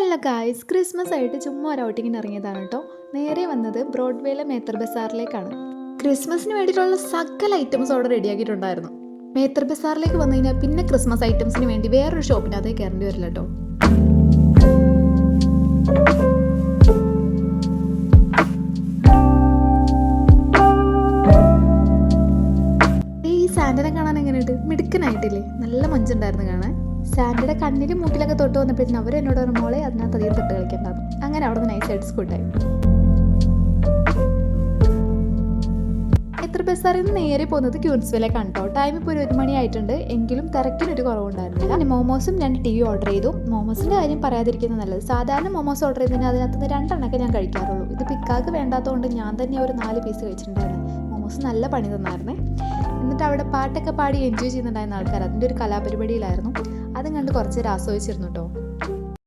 Hello guys, Christmas ആയിട്ട് ചുമ്മാ ഒരു ഔട്ടിങ്ങിന് ഇറങ്ങിയതാണ് കേട്ടോ. നേരെ വന്നത് ബ്രോഡ്വേയിലെ മേത്തർ ബസാറിലേക്കാണ്. ക്രിസ്മസിന് വേണ്ടിയിട്ടുള്ള സകല ഐറ്റംസ് അവിടെ റെഡിയാക്കിയിട്ടുണ്ടായിരുന്നു. മേത്തർ ബസാറിലേക്ക് വന്നു കഴിഞ്ഞാൽ പിന്നെ ക്രിസ്മസ് ഐറ്റംസിന് വേണ്ടി വേറൊരു ഷോപ്പിനകത്തേക്ക് കയറേണ്ടി വരില്ല കേട്ടോ. ഈ സാന്റനെ കാണാൻ എങ്ങനെയുണ്ട്? മിടുക്കനായിട്ടില്ലേ? നല്ല മഞ്ചുണ്ടായിരുന്നു കാണാൻ. സാൻഡയുടെ കണ്ണിലും മൂക്കിലൊക്കെ തൊട്ട് വന്നപ്പോഴത്തേനും അവർ എന്നോട് പറഞ്ഞു, മോളെ അതിനകത്ത് അധികം തൊട്ട് കളിക്കണ്ടായിരുന്നു. അങ്ങനെ അവിടെ നിന്ന് നൈസായിട്ട് സ്കൂട്ടായി. മേത്തർ ബസാറിൽ നിന്ന് നേരെ പോകുന്നത് ക്യൂൻസ്വില്ലേക്കാണ് കേട്ടോ. ടൈം ഇപ്പോൾ ഒരു 1 മണി ആയിട്ടുണ്ട്. എങ്കിലും തിരക്കിനൊരു കുറവുണ്ടായിരുന്നില്ല. ഞാൻ മോമോസും 2 ടീ ഓർഡർ ചെയ്തു. മോമോസിൻ്റെ കാര്യം പറയാതിരിക്കുന്നത് നല്ലത്. സാധാരണ മോമോസ് ഓർഡർ ചെയ്തതിന് അതിനകത്ത് നിന്ന് 2 എണ്ണമൊക്കെ ഞാൻ കഴിക്കാറുള്ളൂ. ഇത് പിക്കാക്ക് വേണ്ടാത്തതുകൊണ്ട് ഞാൻ തന്നെ ഒരു 4 പീസ് കഴിച്ചിട്ടുണ്ടായിരുന്നു. മോമോസ് നല്ല പണി തന്നായിരുന്നേ. എന്നിട്ട് അവിടെ പാട്ടൊക്കെ പാടി എൻജോയ് ചെയ്യുന്നുണ്ടായിരുന്ന ആൾക്കാർ അതിൻ്റെ ഒരു കലാപരിപാടിയിലായിരുന്നു. അതും കണ്ട് കുറച്ച് നേരം ആസ്വദിച്ചിരുന്നു കേട്ടോ.